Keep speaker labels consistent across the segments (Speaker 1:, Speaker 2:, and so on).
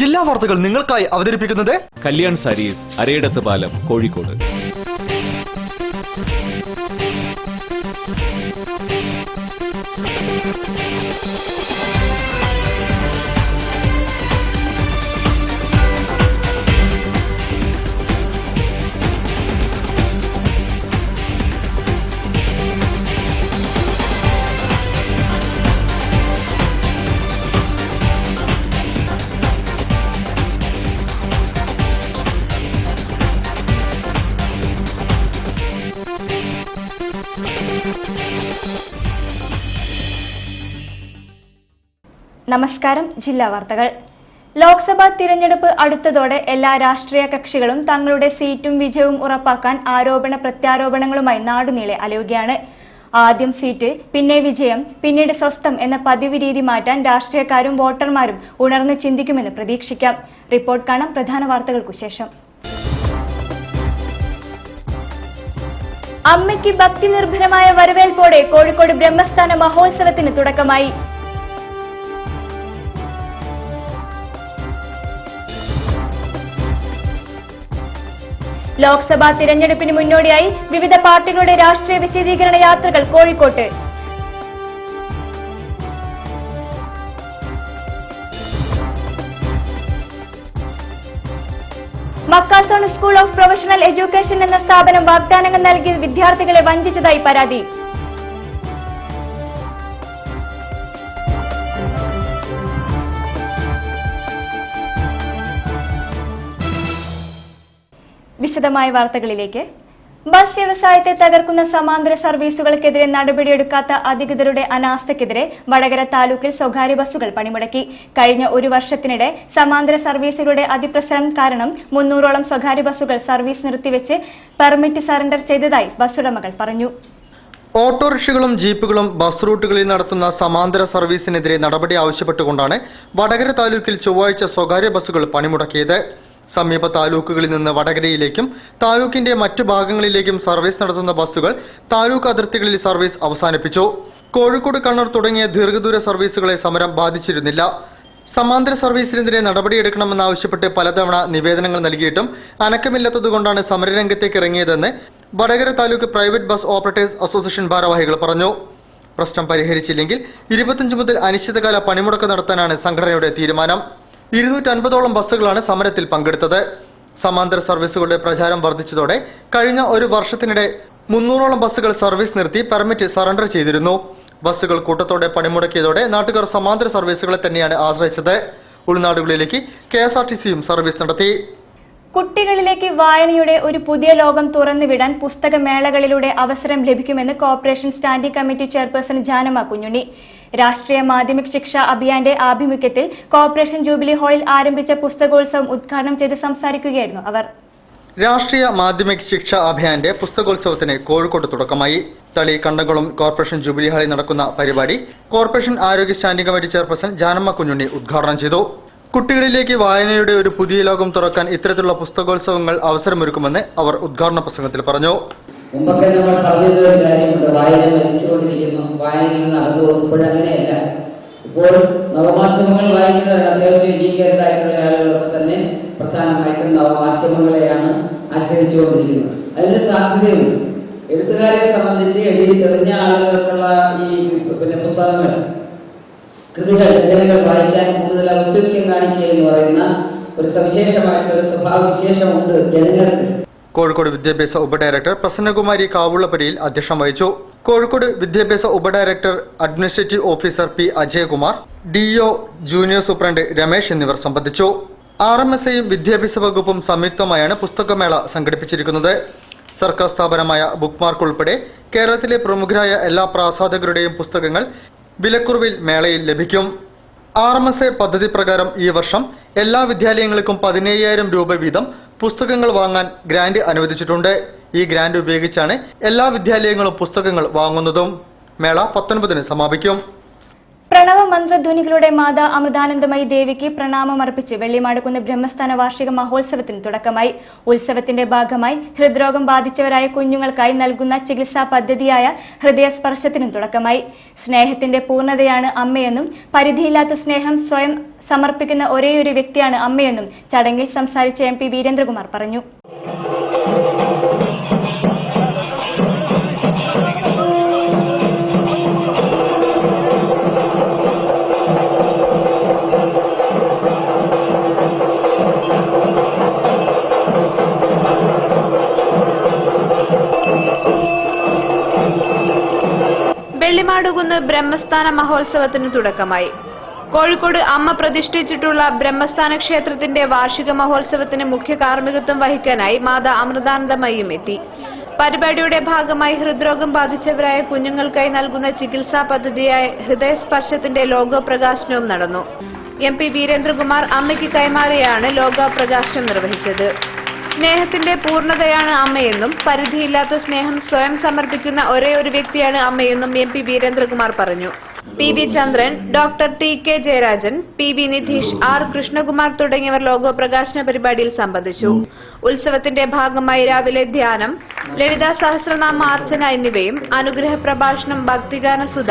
Speaker 1: ജില്ലാ വാർത്തകൾ നിങ്ങൾക്കായി അവതരിപ്പിക്കുന്നത്
Speaker 2: കല്യാൺ സാരീസ്, അരയിടത്ത് പാലം, കോഴിക്കോട്.
Speaker 3: നമസ്കാരം. ജില്ലാ വാർത്തകൾ. ലോക്സഭാ തിരഞ്ഞെടുപ്പ് അടുത്തതോടെ എല്ലാ രാഷ്ട്രീയ കക്ഷികളും തങ്ങളുടെ സീറ്റും വിജയവും ഉറപ്പാക്കാൻ ആരോപണ പ്രത്യാരോപണങ്ങളുമായി നാടുനീളെ അലയുകയാണ്. ആദ്യം സീറ്റ്, പിന്നെ വിജയം, പിന്നീട് സ്വസ്ഥം എന്ന പതിവ് രീതി മാറ്റാൻ രാഷ്ട്രീയക്കാരും വോട്ടർമാരും ഉണർന്നു ചിന്തിക്കുമെന്ന് പ്രതീക്ഷിക്കാം. റിപ്പോർട്ട് കാണാം പ്രധാന വാർത്തകൾക്കു ശേഷം. അമ്മയ്ക്ക് ഭക്തി നിർഭരമായ വരവേൽപ്പോടെ കോഴിക്കോട് ബ്രഹ്മസ്ഥാന മഹോത്സവത്തിന് തുടക്കമായി. ലോക്സഭാ തിരഞ്ഞെടുപ്പിന് മുന്നോടിയായി വിവിധ പാർട്ടികളുടെ രാഷ്ട്രീയ വിശദീകരണ യാത്രകൾ കോഴിക്കോട്ട്. മക്കാസോൺ സ്കൂൾ ഓഫ് പ്രൊഫഷണൽ എഡ്യൂക്കേഷൻ എന്ന സ്ഥാപനം വാഗ്ദാനങ്ങൾ നൽകി വിദ്യാർത്ഥികളെ വഞ്ചിച്ചതായി പരാതി. വിശദമായ വാർത്തകളിലേക്ക്. ബസ് വ്യവസായത്തെ തകർക്കുന്ന സമാന്തര സർവീസുകൾക്കെതിരെ നടപടിയെടുക്കാത്ത അധികൃതരുടെ അനാസ്ഥയ്ക്കെതിരെ വടകര താലൂക്കിൽ സ്വകാര്യ ബസ്സുകൾ പണിമുടക്കി. കഴിഞ്ഞ ഒരു വർഷത്തിനിടെ സമാന്തര സർവീസുകളുടെ അതിപ്രസരം കാരണം 300ഓളം സ്വകാര്യ ബസ്സുകൾ സർവീസ് നിർത്തിവെച്ച് പെർമിറ്റ് സറണ്ടർ ചെയ്തതായി ബസ്സുടമകൾ പറഞ്ഞു.
Speaker 1: ഓട്ടോറിക്ഷകളും ജീപ്പുകളും ബസ് റൂട്ടുകളിൽ നടത്തുന്ന സമാന്തര സർവീസിനെതിരെ നടപടി ആവശ്യപ്പെട്ടുകൊണ്ടാണ് വടകര താലൂക്കിൽ ചൊവ്വാഴ്ച സ്വകാര്യ ബസ്സുകൾ പണിമുടക്കിയത്. സമീപ താലൂക്കുകളിൽ നിന്ന് വടകരയിലേക്കും താലൂക്കിന്റെ മറ്റു ഭാഗങ്ങളിലേക്കും സർവീസ് നടത്തുന്ന ബസ്സുകൾ താലൂക്ക് അതിർത്തികളിൽ സർവീസ് അവസാനിപ്പിച്ചു. കോഴിക്കോട്, കണ്ണൂർ തുടങ്ങിയ ദീർഘദൂര സർവീസുകളെ സമരം ബാധിച്ചിരുന്നില്ല. സമാന്തര സർവീസിനെതിരെ നടപടിയെടുക്കണമെന്നാവശ്യപ്പെട്ട് പലതവണ നിവേദനങ്ങൾ നൽകിയിട്ടും അനക്കമില്ലാത്തതുകൊണ്ടാണ് സമരരംഗത്തേക്ക് ഇറങ്ങിയതെന്ന് Vadakara taluk private bus operators association ഭാരവാഹികൾ പറഞ്ഞു. പ്രശ്നം പരിഹരിച്ചില്ലെങ്കിൽ 25 മുതൽ അനിശ്ചിതകാല പണിമുടക്ക് നടത്താനാണ് സംഘടനയുടെ തീരുമാനം. 250ഓളം ബസ്സുകളാണ് സമരത്തിൽ പങ്കെടുത്തത്. സമാന്തര സർവീസുകളുടെ പ്രചാരം വർദ്ധിച്ചതോടെ കഴിഞ്ഞ ഒരു വർഷത്തിനിടെ 300ഓളം ബസ്സുകൾ സർവീസ് നിർത്തി പെർമിറ്റ് സറണ്ടർ ചെയ്തിരുന്നു. ബസ്സുകൾ കൂട്ടത്തോടെ പണിമുടക്കിയതോടെ നാട്ടുകാർ സമാന്തര സർവീസുകളെ തന്നെയാണ് ആശ്രയിച്ചത്. ഉൾനാടുകളിലേക്ക് KSRTCയും സർവീസ് നടത്തി.
Speaker 3: കുട്ടികളിലേക്ക് വായനയുടെ ഒരു പുതിയ ലോകം തുറന്നുവിടാൻ പുസ്തകമേളകളിലൂടെ അവസരം ലഭിക്കുമെന്ന് corporation standing committee chairperson Janamma Kunjunni. രാഷ്ട്രീയ മാധ്യമിക് ശിക്ഷാ അഭിയാന്റെ ആഭിമുഖ്യത്തിൽ കോർപ്പറേഷൻ ജൂബിലി ഹാളിൽ ആരംഭിച്ച പുസ്തകോത്സവം ഉദ്ഘാടനം ചെയ്ത് സംസാരിക്കുകയായിരുന്നു അവർ.
Speaker 1: രാഷ്ട്രീയ മാധ്യമിക് ശിക്ഷാ അഭിയാന്റെ പുസ്തകോത്സവത്തിന് കോഴിക്കോട് തുടക്കമായി. തളി കണ്ടംകുളം കോർപ്പറേഷൻ ജൂബിലി ഹാളിൽ നടക്കുന്ന പരിപാടി കോർപ്പറേഷൻ ആരോഗ്യ standing committee chairperson Janamma Kunjunni ഉദ്ഘാടനം ചെയ്തു. കുട്ടികളിലേക്ക് വായനയുടെ ഒരു പുതിയ ലോകം തുറക്കാൻ ഇത്തരത്തിലുള്ള പുസ്തകോത്സവങ്ങൾ അവസരമൊരുക്കുമെന്ന് അവർ ഉദ്ഘാടന പ്രസംഗത്തിൽ പറഞ്ഞു.
Speaker 4: മുമ്പൊക്കെ നമ്മൾ പറഞ്ഞതൊരു കാര്യമുണ്ട്, വായന മരിച്ചുകൊണ്ടിരിക്കുന്നു, വായനയിൽ നടന്നു പോകുന്നു. ഇപ്പോഴങ്ങനെയല്ല. ഇപ്പോൾ നവമാധ്യമങ്ങൾ വായിക്കുന്നവർ അത്യാവശ്യം എഡ്യൂക്കേറ്റഡായിട്ടുള്ള ആളുകളൊക്കെ തന്നെ പ്രധാനമായിട്ടും നവമാധ്യമങ്ങളെയാണ് ആശ്രയിച്ചുകൊണ്ടിരിക്കുന്നത്. അതിന് സാധ്യതയുണ്ട്. എഴുത്തുകാരെ സംബന്ധിച്ച് എഴുതി തെളിഞ്ഞ ആളുകൾക്കുള്ള ഈ പുസ്തകങ്ങൾ, കൃതികൾ, രചനകൾ വായിക്കാൻ കൂടുതൽ ഔത്സുക്യം കാണിക്കുക എന്ന് പറയുന്ന ഒരു സവിശേഷമായിട്ടൊരു സ്വഭാവവിശേഷമുണ്ട് ജനങ്ങൾക്ക്.
Speaker 1: കോഴിക്കോട് വിദ്യാഭ്യാസ ഉപഡയറക്ടർ പ്രസന്നകുമാരി കാവുള്ളപ്പരിയിൽ അധ്യക്ഷം വഹിച്ചു. കോഴിക്കോട് വിദ്യാഭ്യാസ ഉപഡയറക്ടർ administrative officer P Ajayakumar, DO junior superintendent Ramesh എന്നിവർ സംബന്ധിച്ചു. RMSയും വിദ്യാഭ്യാസ വകുപ്പും സംയുക്തമായാണ് പുസ്തകമേള സംഘടിപ്പിച്ചിരിക്കുന്നത്. സർക്കാർ സ്ഥാപനമായ ബുക്ക്മാർക്ക് ഉൾപ്പെടെ കേരളത്തിലെ പ്രമുഖരായ എല്ലാ പ്രസാധകരുടെയും പുസ്തകങ്ങൾ വിലക്കുറവിൽ മേളയിൽ ലഭിക്കും. RMSA പദ്ധതി പ്രകാരം ഈ വർഷം എല്ലാ വിദ്യാലയങ്ങൾക്കും 15,000 രൂപ വീതം പുസ്തകങ്ങൾ വാങ്ങാൻ ഗ്രാന്റ് അനുവദിച്ചിട്ടുണ്ട്. ഈ ഗ്രാന്റ് ഉപയോഗിച്ചാണ് എല്ലാ വിദ്യാലയങ്ങളും പുസ്തകങ്ങൾ വാങ്ങുന്നതും. മേള 19-ന് സമാപിക്കും.
Speaker 3: പ്രണവ മന്ത്രധ്വനികളുടെ മാതാ അമൃതാനന്ദമയി ദേവിക്ക് പ്രണാമമർപ്പിച്ച് വെള്ളിമാടുകുന്ന് ബ്രഹ്മസ്ഥാന വാർഷിക മഹോത്സവത്തിന് തുടക്കമായി. ഉത്സവത്തിന്റെ ഭാഗമായി ഹൃദ്രോഗം ബാധിച്ചവരായ കുഞ്ഞുങ്ങൾക്കായി നൽകുന്ന ചികിത്സാ പദ്ധതിയായ ഹൃദയസ്പർശത്തിനും തുടക്കമായി. സ്നേഹത്തിന്റെ പൂർണ്ണതയാണ് അമ്മയെന്നും പരിധിയില്ലാത്ത സ്നേഹം സ്വയം സമർപ്പിക്കുന്ന ഒരേയൊരു വ്യക്തിയാണ് അമ്മയെന്നും ചടങ്ങിൽ സംസാരിച്ച MP വീരേന്ദ്രകുമാർ പറഞ്ഞു.
Speaker 5: വെള്ളിമാടുകുന്ന് ബ്രഹ്മസ്ഥാന മഹോത്സവത്തിന് തുടക്കമായി. കോഴിക്കോട് അമ്മ പ്രതിഷ്ഠിച്ചിട്ടുള്ള ബ്രഹ്മസ്ഥാന ക്ഷേത്രത്തിന്റെ വാർഷിക മഹോത്സവത്തിന് മുഖ്യ കാർമ്മികത്വം വഹിക്കാനായി മാതാ അമൃതാനന്ദമയിയും എത്തി. പരിപാടിയുടെ ഭാഗമായി ഹൃദ്രോഗം ബാധിച്ചവരായ കുഞ്ഞുങ്ങൾക്കായി നൽകുന്ന ചികിത്സാ പദ്ധതിയായ ഹൃദയസ്പർശത്തിന്റെ ലോഗോ പ്രകാശനവും നടന്നു. MP വീരേന്ദ്രകുമാർ അമ്മയ്ക്ക് കൈമാറിയാണ് ലോഗോ പ്രകാശനം നിർവഹിച്ചത്. സ്നേഹത്തിന്റെ പൂർണ്ണതയാണ് അമ്മയെന്നും പരിധിയില്ലാത്ത സ്നേഹം സ്വയം സമർപ്പിക്കുന്ന ഒരേയൊരു വ്യക്തിയാണ് അമ്മയെന്നും MP വീരേന്ദ്രകുമാർ പറഞ്ഞു. PV Chandran, doctor TK Jayarajan, PV Nidheesh, R Krishnakumar തുടങ്ങിയവർ ലോഗോ പ്രകാശന പരിപാടിയിൽ സംബന്ധിച്ചു. ഉത്സവത്തിന്റെ ഭാഗമായി രാവിലെ ധ്യാനം, ലളിതാ സഹസ്രനാമ അർച്ചന എന്നിവയും അനുഗ്രഹ പ്രഭാഷണം, ഭക്തിഗാന സുധ,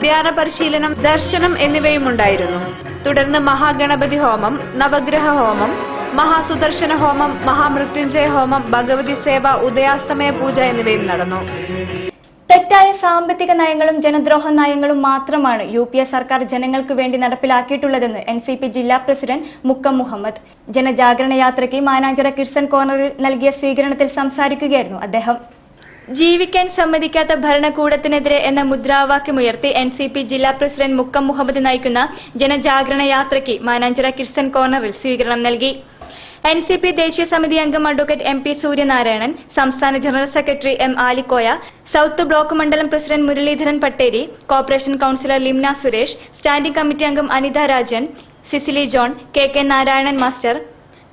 Speaker 5: ധ്യാന പരിശീലനം, ദർശനം എന്നിവയുമുണ്ടായിരുന്നു. തുടർന്ന് മഹാഗണപതി ഹോമം, നവഗ്രഹ ഹോമം, മഹാസുദർശന ഹോമം, മഹാമൃത്യുഞ്ജയ ഹോമം, ഭഗവതി സേവ, ഉദയാസ്തമയ പൂജ എന്നിവയും നടന്നു.
Speaker 3: തെറ്റായ സാമ്പത്തിക നയങ്ങളും ജനദ്രോഹ നയങ്ങളും മാത്രമാണ് UPA സർക്കാർ ജനങ്ങൾക്ക് വേണ്ടി നടപ്പിലാക്കിയിട്ടുള്ളതെന്ന് NCP ജില്ലാ പ്രസിഡന്റ് മുക്കം മുഹമ്മദ് ജനജാഗരണ യാത്രയ്ക്ക് മാനാഞ്ചിറ കിഡ്സൺ കോർണറിൽ നൽകിയ സ്വീകരണത്തിൽ സംസാരിക്കുകയായിരുന്നു അദ്ദേഹം. ജീവിക്കാൻ സമ്മതിക്കാത്ത ഭരണകൂടത്തിനെതിരെ എന്ന മുദ്രാവാക്യമുയർത്തി NCP ജില്ലാ പ്രസിഡന്റ് മുക്കം മുഹമ്മദ് നയിക്കുന്ന ജനജാഗരണ യാത്രയ്ക്ക് മാനാഞ്ചിറ കിഡ്സൺ കോർണറിൽ സ്വീകരണം നൽകി. NCP ദേശീയ സമിതി അംഗം അഡ്വക്കേറ്റ് MP സൂര്യനാരായണൻ, സംസ്ഥാന general secretary M Alikoya, south block മണ്ഡലം president Muraleedharan Patteri, corporation councillor Limna Suresh, standing committee അംഗം Anitha Rajan, Cicily John, KK Narayanan master,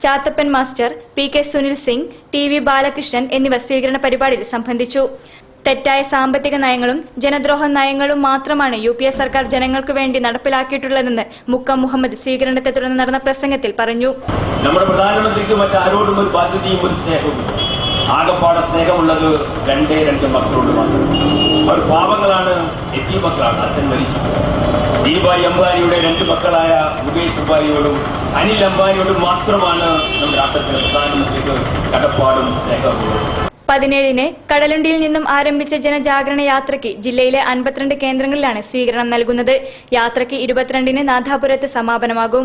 Speaker 3: Chathappan master, PK Sunil Singh, TV Balakrishnan എന്നിവർ സ്വീകരണ പരിപാടിയിൽ സംബന്ധിച്ചു. തെറ്റായ സാമ്പത്തിക നയങ്ങളും ജനദ്രോഹ നയങ്ങളും മാത്രമാണ് UPA സർക്കാർ ജനങ്ങൾക്ക് വേണ്ടി നടപ്പിലാക്കിയിട്ടുള്ളതെന്ന് മുക്കം മുഹമ്മദ് സ്വീകരണത്തെ തുടർന്ന് നടന്ന പ്രസംഗത്തിൽ പറഞ്ഞു.
Speaker 6: നമ്മുടെ പ്രധാനമന്ത്രിക്ക് മറ്റാരോടും ഒരു ബാധ്യതയും ഒരു സ്നേഹവും ആകപ്പാടെ സ്നേഹമുള്ളത് രണ്ട് മക്കളോട് മാത്രം. അവർ പാവങ്ങളാണ്, എത്തി മക്കളാണ്. അച്ഛൻ മരിച്ചു. ദീപായി അംബാനിയുടെ 2 മക്കളായ മുകേഷ് അംബാനിയോടും അനിൽ അംബാനിയോടും മാത്രമാണ് നമ്മുടെ രാഷ്ട്രത്തിലെ പ്രധാനമന്ത്രിക്ക് കടപ്പാടും സ്നേഹവും.
Speaker 3: 17-ന് കടലുണ്ടിയിൽ നിന്നും ആരംഭിച്ച ജനജാഗരണ യാത്രയ്ക്ക് ജില്ലയിലെ 52 കേന്ദ്രങ്ങളിലാണ് സ്വീകരണം നൽകുന്നത്. യാത്രയ്ക്ക് 22-ന് നാഥാപുരത്ത് സമാപനമാകും.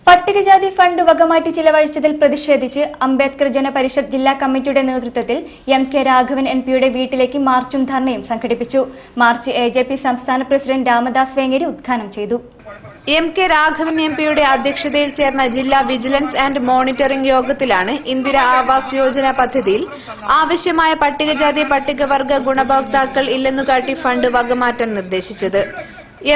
Speaker 3: പട്ടികജാതി ഫണ്ട് വകമാറ്റി ചിലവഴിച്ചതിൽ പ്രതിഷേധിച്ച് അംബേദ്കർ ജനപരിഷത്ത് ജില്ലാ കമ്മിറ്റിയുടെ നേതൃത്വത്തിൽ MK രാഘവൻ MPയുടെ വീട്ടിലേക്ക് മാർച്ചും ധർണയും സംഘടിപ്പിച്ചു. മാർച്ച് AJP സംസ്ഥാന പ്രസിഡന്റ് രാമദാസ് വേങ്ങേരി ഉദ്ഘാടനം ചെയ്തു.
Speaker 5: MK രാഘവൻ MPയുടെ അധ്യക്ഷതയിൽ ചേർന്ന ജില്ലാ വിജിലൻസ് ആൻഡ് മോണിറ്ററിംഗ് യോഗത്തിലാണ് ഇന്ദിര ആവാസ് യോജന പദ്ധതിയിൽ ആവശ്യമായ പട്ടികജാതി പട്ടികവർഗ ഗുണഭോക്താക്കൾ ഇല്ലെന്നു കാട്ടി ഫണ്ട് വകമാറ്റാൻ നിർദ്ദേശിച്ചത്.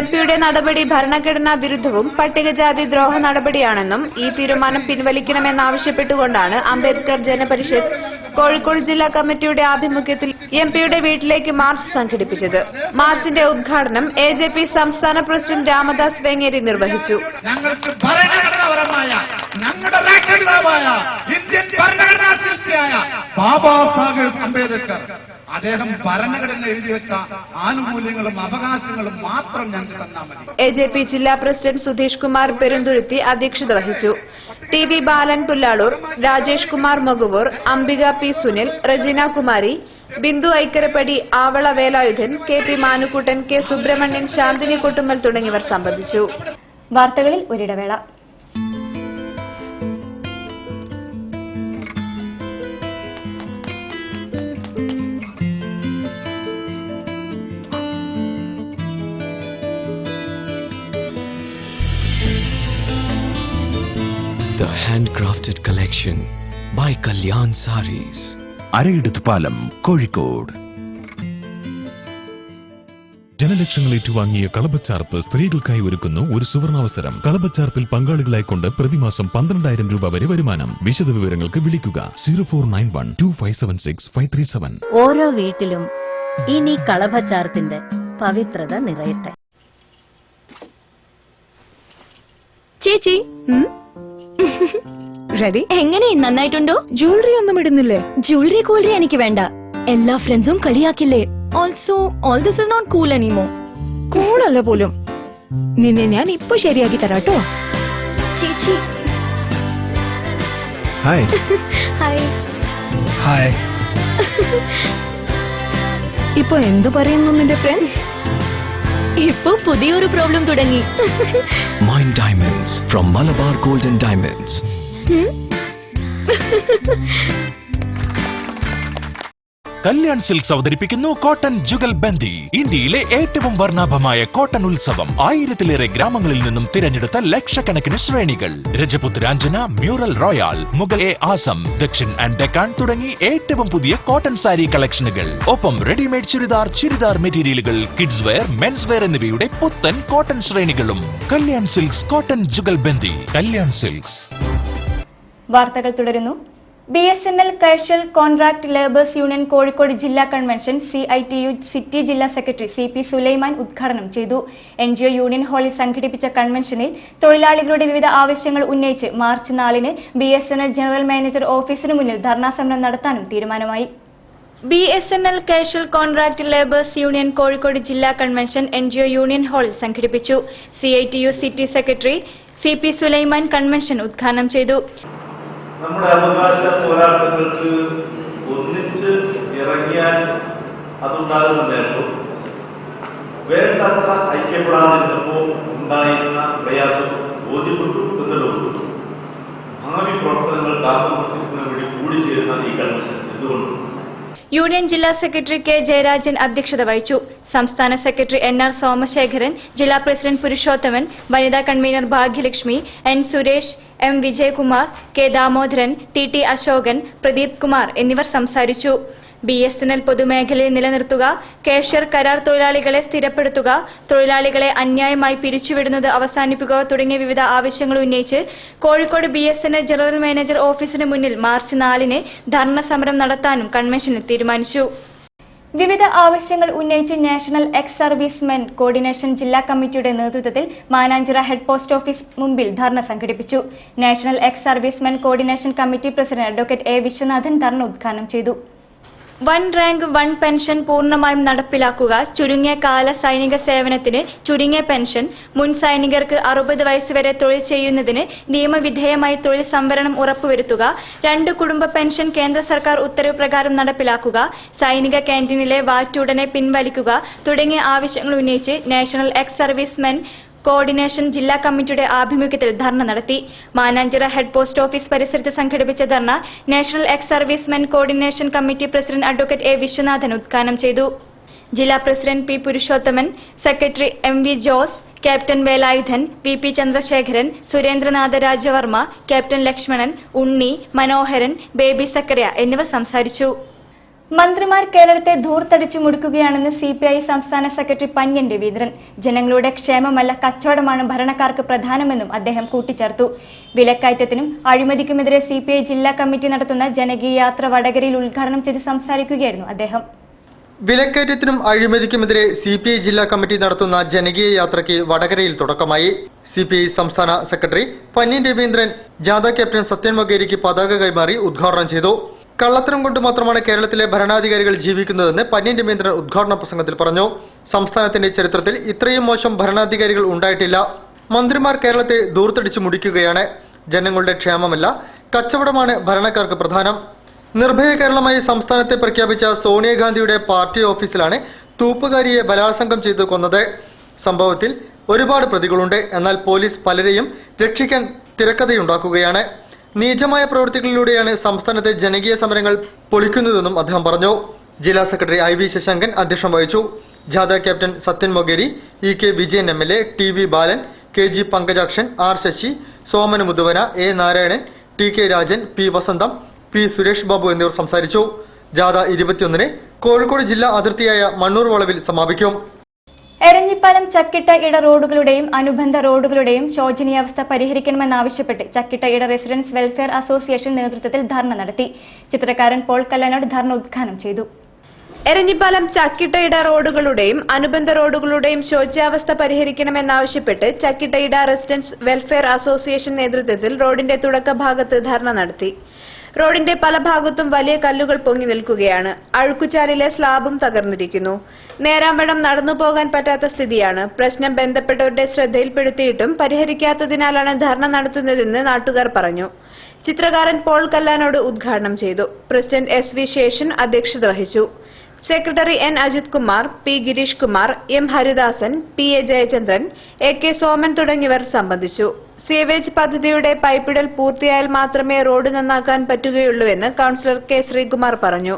Speaker 5: MPയുടെ നടപടി ഭരണഘടനാ വിരുദ്ധവും പട്ടികജാതി ദ്രോഹ നടപടിയാണെന്നും ഈ തീരുമാനം പിൻവലിക്കണമെന്നാവശ്യപ്പെട്ടുകൊണ്ടാണ് അംബേദ്കർ ജനപരിഷത്ത് കോഴിക്കോട് ജില്ലാ കമ്മിറ്റിയുടെ ആഭിമുഖ്യത്തിൽ MPയുടെ വീട്ടിലേക്ക് മാർച്ച് സംഘടിപ്പിച്ചത്. മാർച്ചിന്റെ ഉദ്ഘാടനം AJP സംസ്ഥാന പ്രസിഡന്റ് രാമദാസ് വേങ്ങേരി നിർവഹിച്ചു.
Speaker 7: ഞങ്ങൾക്ക് ഭരണഘടനാപരമായ ഞങ്ങളുടെ രാഷ്ട്രപിതാവായ ഇന്ത്യൻ ഭരണഘടനാ ശില്പിയായ ബാബാ സാഹേബ് അംബേദ്കർ അദ്ദേഹം ഭരണഘടന എഴുതി വെച്ച ആനുകൂല്യങ്ങളും അവകാശങ്ങളും മാത്രം ഞങ്ങൾക്ക് തന്നാൽ മതി.
Speaker 5: AJP ജില്ലാ പ്രസിഡന്റ് സുധീഷ് കുമാർ പെരുന്തുരുത്തി അധ്യക്ഷത വഹിച്ചു. TV Balan Pullalur, Rajesh Kumar Mokavur, Ambika P Sunil, Rejina Kumari, Bindu Aikkarappadi, Avala Velayudhan, KP Manukuttan, K Subrahmanyan, Shanthini Kottummal തുടങ്ങിയവർ സംബന്ധിച്ചു.
Speaker 3: വാർത്തകളിൽ ഒരിടവേള.
Speaker 8: The handcrafted collection by Kalyan Sarees.
Speaker 2: അരയിടത്ത് പാലം, കോഴിക്കോട്.
Speaker 9: ജനലക്ഷങ്ങൾ ഏറ്റുവാങ്ങിയ കളഭച്ചാർത്ത് സ്ത്രീകൾക്കായി ഒരുക്കുന്നു ഒരു സുവർണാവസരം. കളഭച്ചാർത്തിൽ പങ്കാളികളായിക്കൊണ്ട് പ്രതിമാസം 12,000 രൂപ വരെ വരുമാനം. വിശദ വിവരങ്ങൾക്ക് വിളിക്കുക 04912576
Speaker 10: ഓരോ വീട്ടിലും ഇനി കളഭച്ചാർത്തിന്റെ പവിത്രത നിറയട്ടെ.
Speaker 11: ചേച്ചി റെഡി? എങ്ങനെ, നന്നായിട്ടുണ്ടോ? ജ്വല്ലറി ഒന്നും ഇടുന്നില്ലേ? ജ്വല്ലറി കൂളറി എനിക്ക് വേണ്ട. എല്ലാ ഫ്രണ്ട്സും കളിയാക്കില്ലേ? Also all this is not cool anymore. Cool അല്ല പോലും. നിന്നെ ഞാൻ ഇപ്പൊ ശരിയാക്കി തരാട്ടോ. ചേച്ചി
Speaker 8: ഹായ്
Speaker 11: ഹായ്
Speaker 8: ഹായ്
Speaker 11: ഇപ്പൊ എന്തു പറയുന്നു നിന്റെ ഫ്രണ്ട്സ്? ഇപ്പൊ പുതിയൊരു പ്രോബ്ലം തുടങ്ങി.
Speaker 8: Mind diamonds from Malabar golden diamonds.
Speaker 9: Kalyan silks അവതരിപ്പിക്കുന്നു കോട്ടൺ ജുഗൽ ബന്ദി. ഇന്ത്യയിലെ ഏറ്റവും വർണ്ണാഭമായ കോട്ടൺ ഉത്സവം. 1000-ലേറെ ഗ്രാമങ്ങളിൽ നിന്നും തിരഞ്ഞെടുത്ത ലക്ഷക്കണക്കിന് ശ്രേണികൾ. രജപുത്രാഞ്ജന, mural royal, Mughal e Azam, Dakshin and Deccan തുടങ്ങി ഏറ്റവും പുതിയ കോട്ടൺ സാരി കളക്ഷനുകൾ. ഒപ്പം റെഡിമെയ്ഡ് ചുരിദാർ മെറ്റീരിയലുകൾ, കിഡ്സ് വെയർ, മെൻസ് വെയർ എന്നിവയുടെ പുത്തൻ കോട്ടൺ ശ്രേണികളും. Kalyan silks cotton Jugalbandi. Kalyan silks.
Speaker 3: വാർത്തകൾ തുടരുന്നു. BSNL casual contract labours union Kozhikode ജില്ലാ കൺവെൻഷൻ CITU സിറ്റി ജില്ലാ സെക്രട്ടറി CP സുലൈമാൻ ഉദ്ഘാടനം ചെയ്തു. NGO യൂണിയൻ ഹാളിൽ സംഘടിപ്പിച്ച കൺവെൻഷനിൽ തൊഴിലാളികളുടെ വിവിധ ആവശ്യങ്ങൾ ഉന്നയിച്ച് മാർച്ച് 4-ന് BSNL ജനറൽ മാനേജർ ഓഫീസിന് മുന്നിൽ ധർണാ സമരം നടത്താനും തീരുമാനമായി. BSNL casual contract labours union Kozhikode ജില്ലാ കൺവെൻഷൻ NGO യൂണിയൻ ഹാളിൽ സംഘടിപ്പിച്ചു. CITU city secretary CP Sulaiman convention ഉദ്ഘാടനം ചെയ്തു.
Speaker 12: നമ്മുടെ അവകാശ പോരാട്ടങ്ങൾക്ക് ഒന്നിച്ച് ഇറങ്ങിയാൽ അതുണ്ടാകുന്ന നേട്ടം വേണ്ടത്ര ഐക്യപ്പെടാതിരുന്നപ്പോൾ ഉണ്ടായിരുന്ന പ്രയാസം ബോധ്യപ്പെട്ടു എന്നതുകൊണ്ട് ഭാവി പ്രവർത്തനങ്ങൾ കാത്തുനിർത്തുന്നതിന് വേണ്ടി കൂടിച്ചേരുന്ന ഈ കൺവെൻഷൻ എന്തുകൊണ്ടും
Speaker 3: യൂണിയൻ ജില്ലാ സെക്രട്ടറി K ജയരാജൻ അധ്യക്ഷത വഹിച്ചു. സംസ്ഥാന സെക്രട്ടറി NR സോമശേഖരൻ, ജില്ലാ പ്രസിഡന്റ് പുരുഷോത്തമൻ, വനിതാ convener Bhagyalakshmi, N Suresh, M Vijayakumar, K Damodaran, TT Ashokan, Pradeep Kumar എന്നിവർ സംസാരിച്ചു. BSNL പൊതുമേഖലയിൽ നിലനിർത്തുക, കാഷ്യർ കരാർ തൊഴിലാളികളെ സ്ഥിരപ്പെടുത്തുക, തൊഴിലാളികളെ അന്യായമായി പിരിച്ചുവിടുന്നത് അവസാനിപ്പിക്കുക തുടങ്ങിയ വിവിധ ആവശ്യങ്ങൾ ഉന്നയിച്ച് കോഴിക്കോട് BSNL ജനറൽ മാനേജർ ഓഫീസിന് മുന്നിൽ മാർച്ച് 4-ന് ധർണ സമരം നടത്താനും കൺവെൻഷനിൽ തീരുമാനിച്ചു. വിവിധ ആവശ്യങ്ങൾ ഉന്നയിച്ച് നാഷണൽ എക്സ് സർവീസ്മെൻ കോർഡിനേഷൻ ജില്ലാ കമ്മിറ്റിയുടെ നേതൃത്വത്തിൽ മാനാഞ്ചിറ ഹെഡ് പോസ്റ്റ് ഓഫീസ് മുമ്പിൽ ധർണ സംഘടിപ്പിച്ചു. National ex servicemen coordination committee president advocate A Viswanathan dharna ഉദ്ഘാടനം ചെയ്തു. 1 റാങ്ക് 1 പെൻഷൻ പൂർണ്ണമായും നടപ്പിലാക്കുക, ചുരുങ്ങിയ കാല സൈനിക സേവനത്തിന് ചുരുങ്ങിയ പെൻഷൻ, മുൻ സൈനികർക്ക് 60 വയസ്സ് വരെ തൊഴിൽ ചെയ്യുന്നതിന് നിയമവിധേയമായി തൊഴിൽ സംവരണം ഉറപ്പുവരുത്തുക, 2 കുടുംബ പെൻഷൻ കേന്ദ്ര സർക്കാർ ഉത്തരവ് പ്രകാരം നടപ്പിലാക്കുക, സൈനിക ക്യാന്റീനിലെ വാറ്റ് ഉടനെ പിൻവലിക്കുക തുടങ്ങിയ ആവശ്യങ്ങൾ ഉന്നയിച്ച് നാഷണൽ എക്സ് സർവീസ്മെൻ കോർഡിനേഷൻ ജില്ലാ കമ്മിറ്റിയുടെ ആഭിമുഖ്യത്തിൽ ധർണ നടത്തി. മാനാഞ്ചിറ ഹെഡ് പോസ്റ്റ് ഓഫീസ് പരിസരത്ത് സംഘടിപ്പിച്ച dharna national ex servicemen coordination committee president advocate A Viswanathan ഉദ്ഘാടനം ചെയ്തു. ജില്ലാ president P Purushothaman, secretary MV Jose, captain Velayudhan, VP Chandrasekharan, Surendranatha Rajavarma, captain Lakshmanan, Unni, Manoharan, Baby Zacharia എന്നിവർ സംസാരിച്ചു. മന്ത്രിമാർ കേരളത്തെ ധൂർത്തടിച്ചു മുടിക്കുകയാണെന്ന് CPI സംസ്ഥാന സെക്രട്ടറി പന്ന്യൻ രവീന്ദ്രൻ. ജനങ്ങളുടെ ക്ഷേമമല്ല കച്ചവടമാണ് ഭരണക്കാർക്ക് പ്രധാനമെന്നും അദ്ദേഹം കൂട്ടിച്ചേർത്തു. വിലക്കയറ്റത്തിനും അഴിമതിക്കുമെതിരെ CPI ജില്ലാ കമ്മിറ്റി നടത്തുന്ന ജനകീയ യാത്ര വടകരയിൽ ഉദ്ഘാടനം ചെയ്ത് സംസാരിക്കുകയായിരുന്നു അദ്ദേഹം.
Speaker 1: വിലക്കയറ്റത്തിനും അഴിമതിക്കുമെതിരെ CPI ജില്ലാ കമ്മിറ്റി നടത്തുന്ന ജനകീയ യാത്രയ്ക്ക് വടകരയിൽ തുടക്കമായി. CPI സംസ്ഥാന സെക്രട്ടറി പന്ന്യൻ രവീന്ദ്രൻ ജാഥ ക്യാപ്റ്റൻ സത്യൻ മൊകേരിക്ക് പതാക കൈമാറി ഉദ്ഘാടനം ചെയ്തു. കള്ളത്തരം കൊണ്ട് മാത്രമാണ് കേരളത്തിലെ ഭരണാധികാരികൾ ജീവിക്കുന്നതെന്ന് പന്ന്യൻ രവീന്ദ്രൻ ഉദ്ഘാടന പ്രസംഗത്തിൽ പറഞ്ഞു. സംസ്ഥാനത്തിന്റെ ചരിത്രത്തിൽ ഇത്രയും മോശം ഭരണാധികാരികൾ ഉണ്ടായിട്ടില്ല. മന്ത്രിമാർ കേരളത്തെ ധൂർത്തടിച്ചു മുടിക്കുകയാണ്. ജനങ്ങളുടെ ക്ഷേമമല്ല കച്ചവടമാണ് ഭരണക്കാർക്ക് പ്രധാനം. നിർഭയ കേരളമായി സംസ്ഥാനത്തെ പ്രഖ്യാപിച്ച സോണിയാഗാന്ധിയുടെ പാർട്ടി ഓഫീസിലാണ് തൂപ്പുകാരിയെ ബലാത്സംഗം ചെയ്ത് കൊന്നത്. സംഭവത്തിൽ ഒരുപാട് പ്രതികളുണ്ട്. എന്നാൽ പോലീസ് പലരെയും രക്ഷിക്കാൻ തിരക്കഥയുണ്ടാക്കുകയാണ്. നീചമായ പ്രവൃത്തികളിലൂടെയാണ് സംസ്ഥാനത്തെ ജനകീയ സമരങ്ങൾ പൊളിക്കുന്നതെന്നും അദ്ദേഹം പറഞ്ഞു. ജില്ലാ സെക്രട്ടറി IV ശശാങ്കൻ അധ്യക്ഷം വഹിച്ചു. Jatha captain Sathyan Mokeri, EK Vijayan MLA, TV Balan, KG Pankajakshan, R Sasi, Somana Muthuvana, A Narayanan, TK Rajan, P Vasantham, P Suresh Babu എന്നിവർ സംസാരിച്ചു. ജാഥ 21-ന് കോഴിക്കോട് ജില്ലാ അതിർത്തിയായ മണ്ണൂർ വളവിൽ സമാപിക്കും.
Speaker 3: എരഞ്ഞിപ്പാലം ചക്കിട്ട ഇട റോഡുകളുടെയും അനുബന്ധ റോഡുകളുടെയും ശോചനീയാവസ്ഥ പരിഹരിക്കണമെന്നാവശ്യപ്പെട്ട് ചക്കിട്ട ഇട റെസിഡൻസ് വെൽഫെയർ അസോസിയേഷൻ നേതൃത്വത്തിൽ ധർണ നടത്തി. ചിത്രകാരൻ പോൾ കല്ലാനോട് ധർണ ഉദ്ഘാടനം ചെയ്തു.
Speaker 5: എരഞ്ഞിപ്പാലം ചക്കിട്ടയിട റോഡുകളുടെയും അനുബന്ധ റോഡുകളുടെയും ശോച്യാവസ്ഥ പരിഹരിക്കണമെന്നാവശ്യപ്പെട്ട് ചക്കിട്ടയിട റെസിഡൻസ് വെൽഫെയർ അസോസിയേഷൻ നേതൃത്വത്തിൽ റോഡിന്റെ തുടക്ക ഭാഗത്ത് ധർണ നടത്തി. റോഡിന്റെ പല ഭാഗത്തും വലിയ കല്ലുകൾ പൊങ്ങി നിൽക്കുകയാണ്. അഴുക്കുചാലിലെ സ്ലാബും തകർന്നിരിക്കുന്നു. നേരാംവണ്ണം നടന്നു പോകാൻ പറ്റാത്ത സ്ഥിതിയാണ്. പ്രശ്നം ബന്ധപ്പെട്ടവരുടെ ശ്രദ്ധയിൽപ്പെടുത്തിയിട്ടും പരിഹരിക്കാത്തതിനാലാണ് ധർണ നടത്തുന്നതെന്ന് നാട്ടുകാർ പറഞ്ഞു. ചിത്രകാരൻ പോൾ കല്ലാനോട് ഉദ്ഘാടനം ചെയ്തു. പ്രസിഡന്റ് SV ശേഷൻ അധ്യക്ഷത വഹിച്ചു. Secretary N Ajith Kumar, P Girish Kumar, M Haridasan, PA Jayachandran, AK Soman തുടങ്ങിയവർ സംബന്ധിച്ചു. സീവേജ് പദ്ധതിയുടെ പൈപ്പിടൽ പൂർത്തിയായാൽ മാത്രമേ റോഡ് നന്നാക്കാൻ പറ്റുകയുള്ളൂവെന്ന് കൌൺസിലർ K ശ്രീകുമാർ പറഞ്ഞു.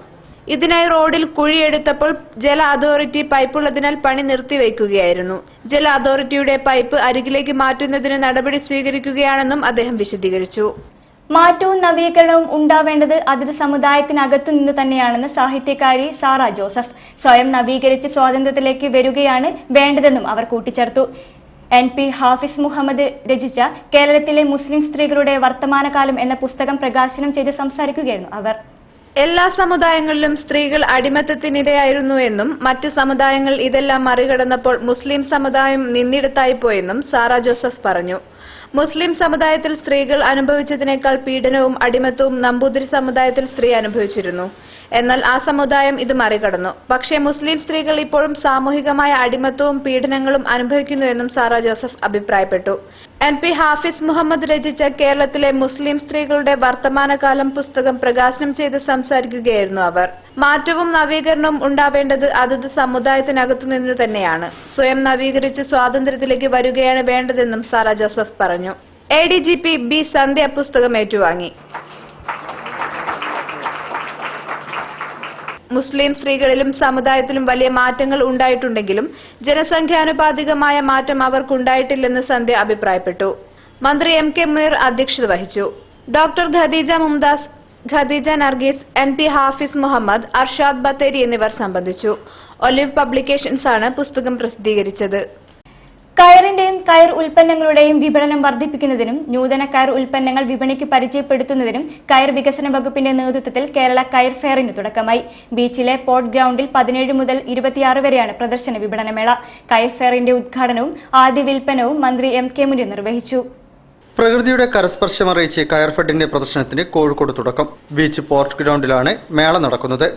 Speaker 5: ഇതിനായി റോഡിൽ കുഴിയെടുത്തപ്പോൾ ജല അതോറിറ്റി പൈപ്പുള്ളതിനാൽ പണി നിർത്തിവെക്കുകയായിരുന്നു. ജല അതോറിറ്റിയുടെ പൈപ്പ് അരികിലേക്ക് മാറ്റുന്നതിന് നടപടി സ്വീകരിക്കുകയാണെന്നും അദ്ദേഹം വിശദീകരിച്ചു.
Speaker 3: മാറ്റവും നവീകരണവും ഉണ്ടാവേണ്ടത് അതത് സമുദായത്തിനകത്തു നിന്ന് തന്നെയാണെന്ന് സാഹിത്യകാരി സാറ ജോസഫ്. സ്വയം നവീകരിച്ച് സ്വാതന്ത്ര്യത്തിലേക്ക് വരികയാണ് വേണ്ടതെന്നും അവർ കൂട്ടിച്ചേർത്തു. NP ഹാഫിസ് മുഹമ്മദ് രചിച്ച കേരളത്തിലെ മുസ്ലിം സ്ത്രീകളുടെ വർത്തമാനകാലം എന്ന പുസ്തകം പ്രകാശനം ചെയ്ത് സംസാരിക്കുകയായിരുന്നു അവർ.
Speaker 5: എല്ലാ സമുദായങ്ങളിലും സ്ത്രീകൾ അടിമത്തത്തിനിരയായിരുന്നുവെന്നും മറ്റു സമുദായങ്ങൾ ഇതെല്ലാം മറികടന്നപ്പോൾ മുസ്ലിം സമുദായം നിന്നിടത്തായിപ്പോയെന്നും സാറ ജോസഫ് പറഞ്ഞു. മുസ്ലിം സമുദായത്തിൽ സ്ത്രീകൾ അനുഭവിച്ചതിനേക്കാൾ പീഡനവും അടിമത്തവും നമ്പൂതിരി സമുദായത്തിൽ സ്ത്രീ അനുഭവിച്ചിരുന്നു. എന്നാൽ ആ സമുദായം ഇത് മറികടന്നു. പക്ഷേ മുസ്ലിം സ്ത്രീകൾ ഇപ്പോഴും സാമൂഹികമായ അടിമത്തവും പീഡനങ്ങളും അനുഭവിക്കുന്നുവെന്നും സാറ ജോസഫ് അഭിപ്രായപ്പെട്ടു. NP ഹാഫിസ് മുഹമ്മദ് രചിച്ച കേരളത്തിലെ മുസ്ലിം സ്ത്രീകളുടെ വർത്തമാനകാലം പുസ്തകം പ്രകാശനം ചെയ്ത് സംസാരിക്കുകയായിരുന്നു അവർ. മാറ്റവും നവീകരണവും ഉണ്ടാവേണ്ടത് അതത് സമുദായത്തിനകത്തുനിന്ന് തന്നെയാണ്. സ്വയം നവീകരിച്ച് സ്വാതന്ത്ര്യത്തിലേക്ക് വരികയാണ് വേണ്ടതെന്നും സാറ ജോസഫ് പറഞ്ഞു. ADGP B സന്ധ്യ പുസ്തകം ഏറ്റുവാങ്ങി. മുസ്ലിം സ്ത്രീകളിലും സമുദായത്തിലും വലിയ മാറ്റങ്ങൾ ഉണ്ടായിട്ടുണ്ടെങ്കിലും ജനസംഖ്യാനുപാതികമായ മാറ്റം അവർക്കുണ്ടായിട്ടില്ലെന്ന് സന്ധ്യ അഭിപ്രായപ്പെട്ടു. മന്ത്രി MK മുനീർ അധ്യക്ഷത വഹിച്ചു. ഡോക്ടർ ഖദീജ മുംതാസ്, ഖദീജ നർഗീസ്, NP ഹാഫിസ് മുഹമ്മദ്, അർഷാദ് ബത്തേരി എന്നിവർ സംബന്ധിച്ചു. ഒലിവ് പബ്ലിക്കേഷൻസ് ആണ് പുസ്തകം പ്രസിദ്ധീകരിച്ചത്.
Speaker 3: കയറിന്റെയും കയർ ഉൽപ്പന്നങ്ങളുടെയും വിപണനം വർദ്ധിപ്പിക്കുന്നതിനും നൂതന കയർ ഉൽപ്പന്നങ്ങൾ വിപണിക്ക് പരിചയപ്പെടുത്തുന്നതിനും കയർ വികസന വകുപ്പിന്റെ നേതൃത്വത്തിൽ കേരള കയർ ഫെയറിന് തുടക്കമായി. ബീച്ചിലെ പോർട്ട് ഗ്രൌണ്ടിൽ 17 മുതൽ 26 വരെയാണ് പ്രദർശന വിപണനമേള. കയർ ഫെയറിന്റെ ഉദ്ഘാടനവും ആദ്യ വിൽപ്പനവും മന്ത്രി MK മുനീർ നിർവഹിച്ചു.
Speaker 1: പ്രകൃതിയുടെ കരസ്പർശമറിയിച്ച് കയർഫെഡിന്റെ പ്രദർശനത്തിന് കോഴിക്കോട് തുടക്കം. ബീച്ച് പോർട്ട് ഗ്രൌണ്ടിലാണ് മേള നടക്കുന്നത്.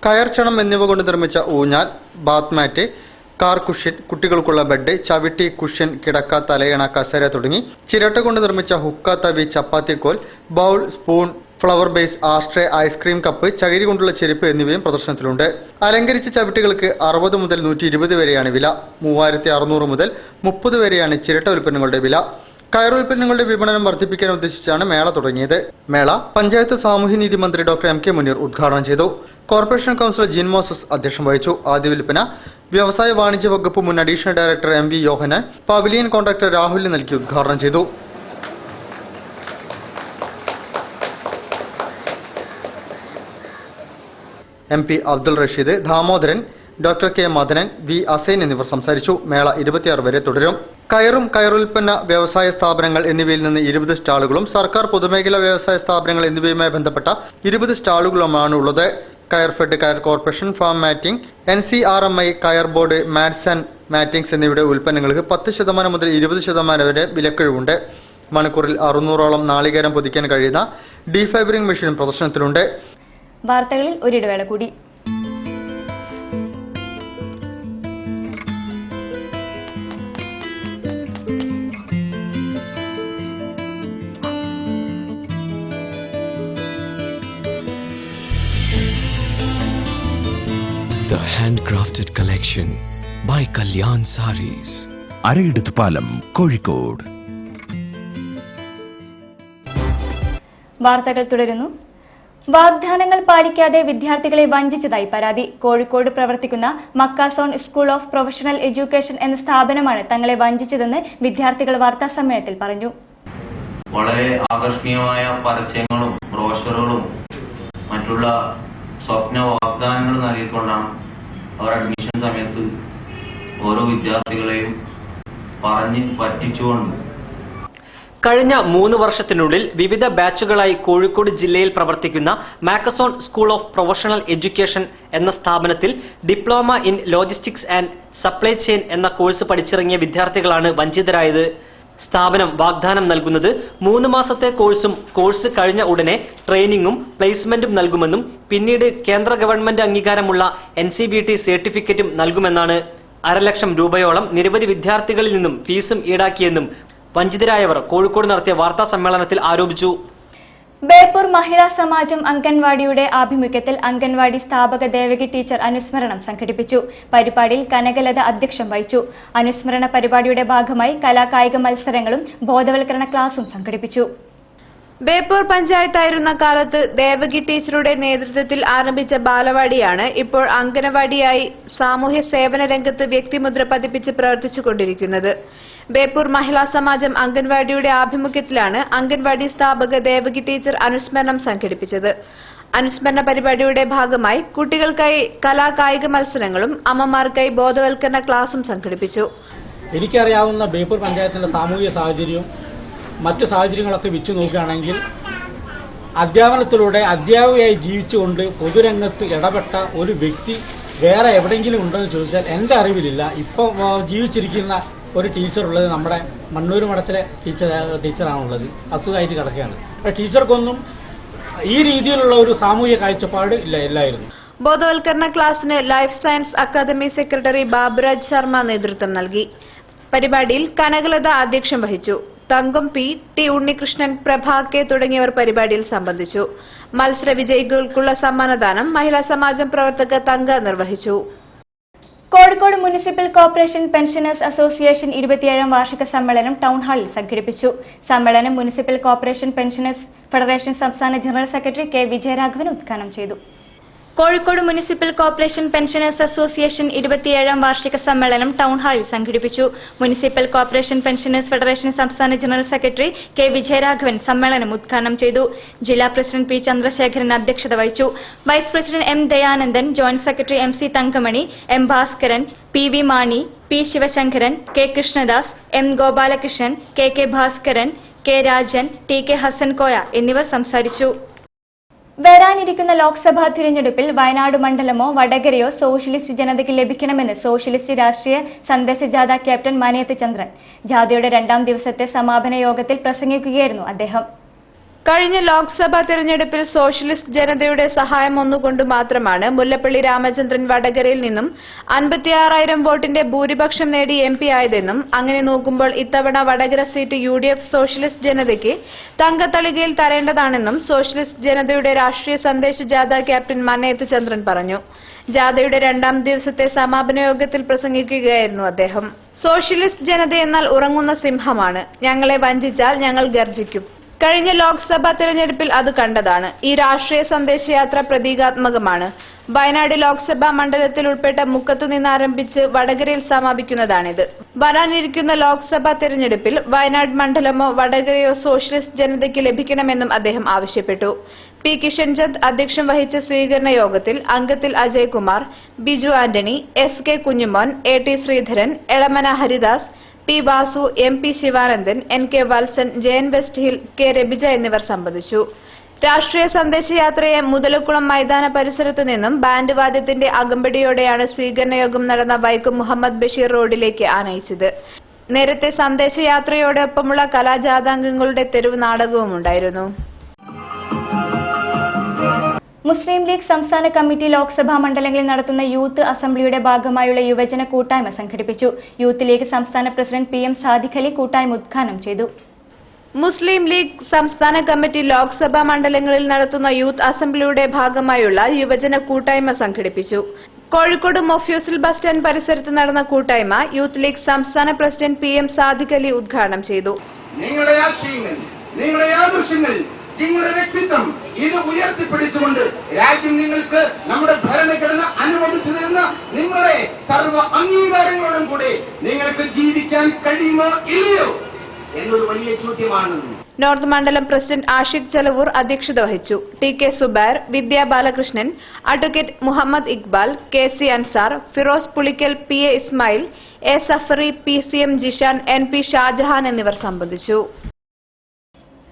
Speaker 1: കയർ ചണം എന്നിവ കൊണ്ട് നിർമ്മിച്ച ഊഞ്ഞാൽ, ബാത്ത് മാറ്റ്, കാർ കുഷ്യൻ, കുട്ടികൾക്കുള്ള ബെഡ്, ചവിട്ടി, കുഷ്യൻ, കിടക്ക, തലയണ, കസേര തുടങ്ങി ചിരട്ട കൊണ്ട് നിർമ്മിച്ച ഹുക്ക, തവി, ചപ്പാത്തിക്കോൽ, bowl, spoon, flower vase, ashtray, ice cream cup, ചകിരി കൊണ്ടുള്ള ചെരുപ്പ് എന്നിവയും പ്രദർശനത്തിലുണ്ട്. അലങ്കരിച്ച ചവിട്ടികൾക്ക് 60 മുതൽ 120 വരെയാണ് വില. 3600 മുതൽ 30 വരെയാണ് ചിരട്ട ഉൽപ്പന്നങ്ങളുടെ വില. കയർ ഉൽപ്പന്നങ്ങളുടെ വിപണനം വർദ്ധിപ്പിക്കാൻ ഉദ്ദേശിച്ചാണ് മേള തുടങ്ങിയത്. മേള പഞ്ചായത്ത് സാമൂഹ്യനീതി മന്ത്രി ഡോക്ടർ MK മുനീർ ഉദ്ഘാടനം ചെയ്തു. കോർപ്പറേഷൻ കൌൺസിലർ ജിൻ മോസസ് അധ്യക്ഷം വഹിച്ചു. ആദ്യ വിൽപ്പന വ്യവസായ വാണിജ്യ വകുപ്പ് മുൻ additional director MV Yohannan pavilion contractor രാഹുലിന് നൽകി ഉദ്ഘാടനം ചെയ്തു. MP Abdul Rasheed, Damodaran, doctor K Madanan, V Asain എന്നിവർ സംസാരിച്ചു. മേള 26 വരെ തുടരും. കയറും കയറുൽപ്പന്ന വ്യവസായ സ്ഥാപനങ്ങൾ എന്നിവയിൽ നിന്ന് 20 സ്റ്റാളുകളും സർക്കാർ പൊതുമേഖലാ വ്യവസായ സ്ഥാപനങ്ങൾ എന്നിവയുമായി ബന്ധപ്പെട്ട 20 സ്റ്റാളുകളുമാണ് ഉള്ളത്. കയർഫെഡ്, കയർ കോർപ്പറേഷൻ, ഫാം മാറ്റിംഗ്, NCRMI, കയർ ബോർഡ്, മാറ്റ്സ് ആൻഡ് മാറ്റിംഗ്സ് എന്നിവയുടെ ഉൽപ്പന്നങ്ങൾക്ക് 10% മുതൽ 20% വരെ വിലക്കിഴിവുണ്ട്. മണിക്കൂറിൽ 600ഓളം നാളികേരം പൊതിക്കാൻ കഴിയുന്ന ഡീഫൈബറിംഗ് മെഷീനും പ്രദർശനത്തിലുണ്ട്.
Speaker 3: വാർത്തകളിൽ ഒരിടവേള കൂടി.
Speaker 8: The handcrafted collection by Kalyan Sarees.
Speaker 2: Arayidathupalam, Kozhikode.
Speaker 3: വാർത്തകൾ തുടരുന്നു. വാഗ്ദാനങ്ങൾ പാലിക്കാതെ വിദ്യാർത്ഥികളെ വഞ്ചിച്ചതായി പരാതി. കോഴിക്കോട് പ്രവർത്തിക്കുന്ന മക്കാസോൺ സ്കൂൾ ഓഫ് പ്രൊഫഷണൽ എഡ്യൂക്കേഷൻ എന്ന സ്ഥാപനമാണ് തങ്ങളെ വഞ്ചിച്ചതെന്ന് വിദ്യാർത്ഥികൾ വാർത്താസമ്മേളനത്തിൽ പറഞ്ഞു.
Speaker 13: വളരെ ആകർഷണീയമായ പരസ്യങ്ങളും ബ്രോഷറുകളും മറ്റുള്ള സ്വപ്ന വാഗ്ദാനങ്ങൾ നൽകിക്കൊണ്ടാണ് അവർ അഡ്മിഷൻ സമയത്ത് ഓരോ വിദ്യാർത്ഥികളെയും പറഞ്ഞ് പറ്റിച്ചുകൊണ്ട്
Speaker 14: കഴിഞ്ഞ 3 വർഷത്തിനുള്ളിൽ വിവിധ ബാച്ചുകളായി കോഴിക്കോട് ജില്ലയിൽ പ്രവർത്തിക്കുന്ന മാക്കസോൺ സ്കൂൾ ഓഫ് പ്രൊഫഷണൽ എഡ്യൂക്കേഷൻ എന്ന സ്ഥാപനത്തിൽ diploma in logistics and supply chain എന്ന കോഴ്സ് പഠിച്ചിറങ്ങിയ വിദ്യാർത്ഥികളാണ് വഞ്ചിതരായത്. സ്ഥാപനം വാഗ്ദാനം നൽകുന്നത് 3 മാസത്തെ കോഴ്സും കോഴ്സ് കഴിഞ്ഞ ഉടനെ ട്രെയിനിങ്ങും പ്ലേസ്മെന്റും നൽകുമെന്നും പിന്നീട് കേന്ദ്ര ഗവൺമെന്റ് അംഗീകാരമുള്ള NCVT സർട്ടിഫിക്കറ്റും നൽകുമെന്നാണ്. 1.5 ലക്ഷം രൂപയോളം നിരവധി വിദ്യാർത്ഥികളിൽ നിന്നും ഫീസും ഈടാക്കിയെന്നും വഞ്ചിതരായവർ കോഴിക്കോട് നടത്തിയ വാർത്താ സമ്മേളനത്തിൽ ആരോപിച്ചു.
Speaker 3: ബേപ്പൂർ മഹിളാ സമാജം അംഗൻവാടിയുടെ ആഭിമുഖ്യത്തിൽ അംഗൻവാടി സ്ഥാപക ദേവകി ടീച്ചർ അനുസ്മരണം സംഘടിപ്പിച്ചു. പരിപാടിയിൽ കനകലത അധ്യക്ഷം വഹിച്ചു. അനുസ്മരണ പരിപാടിയുടെ ഭാഗമായി കലാകായിക മത്സരങ്ങളും ബോധവൽക്കരണ ക്ലാസും സംഘടിപ്പിച്ചു.
Speaker 5: ബേപ്പൂർ പഞ്ചായത്തായിരുന്ന കാലത്ത് ദേവകി ടീച്ചറുടെ നേതൃത്വത്തിൽ ആരംഭിച്ച ബാലവാടിയാണ് ഇപ്പോൾ അംഗനവാടിയായി സാമൂഹ്യ സേവന രംഗത്ത് വ്യക്തിമുദ്ര പതിപ്പിച്ച് പ്രവർത്തിച്ചുകൊണ്ടിരിക്കുന്നത്. ബേപ്പൂർ മഹിളാ സമാജം അംഗൻവാടിയുടെ ആഭിമുഖ്യത്തിലാണ് അംഗൻവാടി സ്ഥാപക ദേവകി ടീച്ചർ അനുസ്മരണം സംഘടിപ്പിച്ചത്. അനുസ്മരണ പരിപാടിയുടെ ഭാഗമായി കുട്ടികൾക്കായി കലാകായിക മത്സരങ്ങളും അമ്മമാർക്കായി ബോധവൽക്കരണ ക്ലാസും സംഘടിപ്പിച്ചു.
Speaker 15: എനിക്കറിയാവുന്ന ബേപ്പൂർ പഞ്ചായത്തിന്റെ സാമൂഹിക സാഹചര്യവും മറ്റു സാഹചര്യങ്ങളൊക്കെ വെച്ച് നോക്കുകയാണെങ്കിൽ അധ്യാപനത്തിലൂടെ അധ്യാപികയായി ജീവിച്ചുകൊണ്ട് പൊതുരംഗത്ത് ഇടപെട്ട ഒരു വ്യക്തി വേറെ എവിടെയെങ്കിലും ഉണ്ടെന്ന് ചോദിച്ചാൽ എൻ്റെ അറിവിലില്ല. ഇപ്പോൾ ജീവിച്ചിരിക്കുന്ന ഒരു ടീച്ചറുള്ളത് നമ്മുടെ മണ്ണൂർ മഠത്തിലെ ടീച്ചറാണുള്ളത്. അസുഖമായിട്ട് കിടക്കുകയാണ്. അപ്പോൾ ടീച്ചർക്കൊന്നും ഈ രീതിയിലുള്ള ഒരു സാമൂഹിക കാഴ്ചപ്പാട് ഇല്ലായിരുന്നു.
Speaker 5: ബോധവൽക്കരണ ക്ലാസിന് life science academy secretary Baburaj Sharma നേതൃത്വം നൽകി. പരിപാടിയിൽ കനകലത അധ്യക്ഷം വഹിച്ചു. Thankam P, T Unnikrishnan, Prabha K തുടങ്ങിയവർ പരിപാടിയിൽ സംബന്ധിച്ചു. മത്സര വിജയികൾക്കുള്ള സമ്മാനദാനം മഹിളാ സമാജം പ്രവർത്തക തങ്ക നിർവഹിച്ചു.
Speaker 3: Kozhikode municipal corporation pensioners association 27ാം വാർഷിക സമ്മേളനം ടൗൺ ഹാളിൽ സംഘടിപ്പിച്ചു. സമ്മേളനം മുനിസിപ്പൽ കോർപ്പറേഷൻ പെൻഷനേഴ്സ് ഫെഡറേഷൻ സംസ്ഥാന ജനറൽ സെക്രട്ടറി കെ വിജയരാഘവൻ ഉദ്ഘാടനം ചെയ്തു. Kozhikode municipal corporation pensioners association 27ാം വാർഷിക സമ്മേളനം ടൗൺ ഹാളിൽ സംഘടിപ്പിച്ചു. മുനിസിപ്പൽ കോർപ്പറേഷൻ പെൻഷനേഴ്സ് ഫെഡറേഷൻ സംസ്ഥാന ജനറൽ സെക്രട്ടറി കെ വിജയരാഘവൻ സമ്മേളനം ഉദ്ഘാടനം ചെയ്തു. ജില്ലാ പ്രസിഡന്റ് പി ചന്ദ്രശേഖരൻ അധ്യക്ഷത വഹിച്ചു. Vice president M Dayanandan, joint secretary MC Thankamani, M Bhaskaran, PV Mani, P Sivasankaran, K Krishnadas, M Gopalakrishnan, KK Bhaskaran, K Rajan, TK Hassan Koya എന്നിവർ സംസാരിച്ചു. വരാനിരിക്കുന്ന ലോക്സഭാ തിരഞ്ഞെടുപ്പിൽ വയനാട് മണ്ഡലമോ വടകരയോ സോഷ്യലിസ്റ്റ് ജനതയ്ക്ക് ലഭിക്കണമെന്ന് സോഷ്യലിസ്റ്റ് രാഷ്ട്രീയ സന്ദേശ ജാഥ ക്യാപ്റ്റൻ മനയത്ത് ചന്ദ്രൻ. ജാഥയുടെ 2ാം ദിവസത്തെ സമാപന യോഗത്തിൽ പ്രസംഗിക്കുകയായിരുന്നു അദ്ദേഹം.
Speaker 5: കഴിഞ്ഞ ലോക്സഭാ തിരഞ്ഞെടുപ്പിൽ സോഷ്യലിസ്റ്റ് ജനതയുടെ സഹായം ഒന്നുകൊണ്ട് മാത്രമാണ് മുല്ലപ്പള്ളി രാമചന്ദ്രൻ വടകരയിൽ നിന്നും 56,000 വോട്ടിന്റെ ഭൂരിപക്ഷം നേടി MP ആയതെന്നും അങ്ങനെ നോക്കുമ്പോൾ ഇത്തവണ വടകര സീറ്റ് UDF സോഷ്യലിസ്റ്റ് ജനതയ്ക്ക് തങ്കത്തളികയിൽ തരേണ്ടതാണെന്നും സോഷ്യലിസ്റ്റ് ജനതയുടെ രാഷ്ട്രീയ സന്ദേശ ജാഥ ക്യാപ്റ്റൻ മനയത്ത് ചന്ദ്രൻ പറഞ്ഞു. ജാഥയുടെ 2ാം ദിവസത്തെ സമാപന യോഗത്തിൽ പ്രസംഗിക്കുകയായിരുന്നു അദ്ദേഹം. സോഷ്യലിസ്റ്റ് ജനത എന്നാൽ ഉറങ്ങുന്ന സിംഹമാണ്. ഞങ്ങളെ വഞ്ചിച്ചാൽ ഞങ്ങൾ ഗർജിക്കും. കഴിഞ്ഞ ലോക്സഭാ തെരഞ്ഞെടുപ്പിൽ അത് കണ്ടതാണ്. ഈ രാഷ്ട്രീയ സന്ദേശയാത്ര പ്രതീകാത്മകമാണ്. വയനാട് ലോക്സഭാ മണ്ഡലത്തിൽ ഉൾപ്പെട്ട മുക്കത്ത് നിന്നാരംഭിച്ച് വടകരയിൽ സമാപിക്കുന്നതാണിത്. വരാനിരിക്കുന്ന ലോക്സഭാ തെരഞ്ഞെടുപ്പിൽ വയനാട് മണ്ഡലമോ വടകരയോ സോഷ്യലിസ്റ്റ് ജനതയ്ക്ക് ലഭിക്കണമെന്നും അദ്ദേഹം ആവശ്യപ്പെട്ടു. P കിഷൻചന്ദ് അധ്യക്ഷം വഹിച്ച സ്വീകരണ യോഗത്തിൽ അംഗത്തിൽ Ajaykumar, Biju Antony, SK Kunjumon, AT Sreedharan, Elamana Haridas, P Vasu, MP Sivanandan, NK Valsan, JN West Hill, K Rabija എന്നിവർ സംബന്ധിച്ചു. രാഷ്ട്രീയ സന്ദേശയാത്രയെ മുതലക്കുളം മൈതാന പരിസരത്തു നിന്നും ബാൻഡ് വാദ്യത്തിന്റെ അകമ്പടിയോടെയാണ് സ്വീകരണ യോഗം നടന്ന വൈക്കം മുഹമ്മദ് ബഷീർ റോഡിലേക്ക് ആനയിച്ചത്. നേരത്തെ സന്ദേശയാത്രയോടൊപ്പമുള്ള കലാജാഥാംഗങ്ങളുടെ തെരുവ് നാടകവും ഉണ്ടായിരുന്നു.
Speaker 3: മുസ്ലിം ലീഗ് സംസ്ഥാന കമ്മിറ്റി ലോക്സഭാ മണ്ഡലങ്ങളിൽ നടത്തുന്ന യൂത്ത് അസംബ്ലിയുടെ ഭാഗമായുള്ള യുവജന കൂട്ടായ്മ സംഘടിപ്പിച്ചു. യൂത്ത് ലീഗ് സംസ്ഥാന പ്രസിഡന്റ് PM സാദിഖ് അലി കൂട്ടായ്മ ഉദ്ഘാടനം ചെയ്തു.
Speaker 5: മുസ്ലിം ലീഗ് സംസ്ഥാന കമ്മിറ്റി ലോക്സഭാ മണ്ഡലങ്ങളിൽ നടത്തുന്ന യൂത്ത് അസംബ്ലിയുടെ ഭാഗമായുള്ള യുവജന കൂട്ടായ്മ സംഘടിപ്പിച്ചു. കോഴിക്കോട് മൊഫ്യൂസിൽ ബസ് സ്റ്റാൻഡ് പരിസരത്ത് നടന്ന കൂട്ടായ്മ യൂത്ത് ലീഗ് സംസ്ഥാന പ്രസിഡന്റ് PM സാദിഖ് അലി ഉദ്ഘാടനം ചെയ്തു.
Speaker 7: നിങ്ങളുടെ ആശയങ്ങൾ, നിങ്ങളുടെ ആദർശങ്ങൾ, നിങ്ങളുടെ വ്യക്തിത്വം ഇത് ഉയർത്തിപ്പിടിച്ചുകൊണ്ട് രാജ്യം നിങ്ങൾക്ക് നമ്മുടെ ഭരണഘടന അനുവദിച്ചു തരുന്ന നിങ്ങളുടെ സർവ്വ അംഗീകാരങ്ങളോടും കൂടി നിങ്ങൾക്ക് ജീവിക്കാൻ കഴിയുമോ ഇല്ലയോ എന്നൊരു വലിയ ചോദ്യമാണ്.
Speaker 5: നോർത്ത് മണ്ഡലം പ്രസിഡന്റ് ആഷിഖ് ചെലവൂർ അധ്യക്ഷത വഹിച്ചു. TK Zubair, Vidya Balakrishnan, advocate Muhammad Iqbal, KC Ansar, Firoz Pulikkal, PA Ismail, A Safari, PCM Jishan, NP Shahjahan എന്നിവർ സംബന്ധിച്ചു.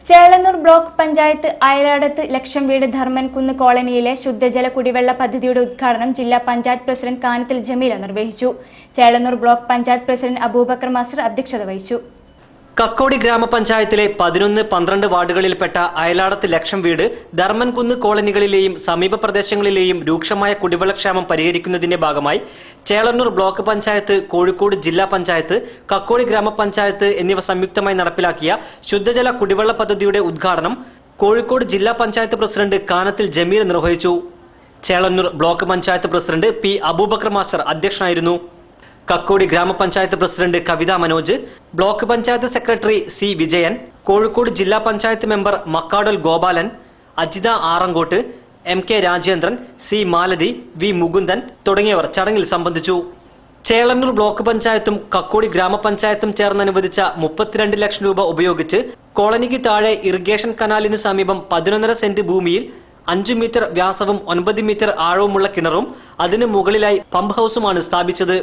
Speaker 3: ചേളന്നൂർ ബ്ലോക്ക് പഞ്ചായത്ത് അയലാടത്ത് ലക്ഷം വീട് ധർമ്മൻകുന്ന് കോളനിയിലെ ശുദ്ധജല കുടിവെള്ള പദ്ധതിയുടെ ഉദ്ഘാടനം ജില്ലാ പഞ്ചായത്ത് പ്രസിഡന്റ് കാനത്തിൽ ജമീല നിർവഹിച്ചു. Chelannur block panchayat president Abubakar master അധ്യക്ഷത വഹിച്ചു.
Speaker 14: കക്കോടി ഗ്രാമപഞ്ചായത്തിലെ 11, 12 വാർഡുകളിൽപ്പെട്ട അയലാടത്ത് ലക്ഷം വീട്, ധർമ്മൻകുന്ന് കോളനികളിലെയും സമീപ പ്രദേശങ്ങളിലെയും രൂക്ഷമായ കുടിവെള്ളക്ഷാമം പരിഹരിക്കുന്നതിന്റെ ഭാഗമായി ചേളന്നൂർ ബ്ലോക്ക് പഞ്ചായത്ത്, കോഴിക്കോട് ജില്ലാ പഞ്ചായത്ത്, കക്കോടി ഗ്രാമപഞ്ചായത്ത് എന്നിവ സംയുക്തമായി നടപ്പിലാക്കിയ ശുദ്ധജല കുടിവെള്ള പദ്ധതിയുടെ ഉദ്ഘാടനം കോഴിക്കോട് ജില്ലാ പഞ്ചായത്ത് പ്രസിഡന്റ് കാനത്തിൽ ജമീൽ നിർവഹിച്ചു. Chelannur block panchayat president P Aboobacker master അധ്യക്ഷനായിരുന്നു. കക്കോടി ഗ്രാമപഞ്ചായത്ത് president Kavitha Manoj, block panchayat secretary C Vijayan, Kozhikode ജില്ലാ panchayat member Makkadal Gopalan, Ajitha Arangottu, M K Rajendran, C Malathi, V Mukundan തുടങ്ങിയവർ ചടങ്ങിൽ സംബന്ധിച്ചു. ചേളന്നൂർ ബ്ലോക്ക് പഞ്ചായത്തും കക്കോടി ഗ്രാമപഞ്ചായത്തും ചേർന്ന് അനുവദിച്ച 32 ലക്ഷം രൂപ ഉപയോഗിച്ച് കോളനിക്ക് താഴെ ഇറിഗേഷൻ കനാലിന് സമീപം 11.5 സെന്റ് ഭൂമിയിൽ 5 മീറ്റർ വ്യാസവും 9 മീറ്റർ ആഴവുമുള്ള കിണറും അതിനു മുകളിലായി പമ്പ് ഹൌസുമാണ് സ്ഥാപിച്ചത്.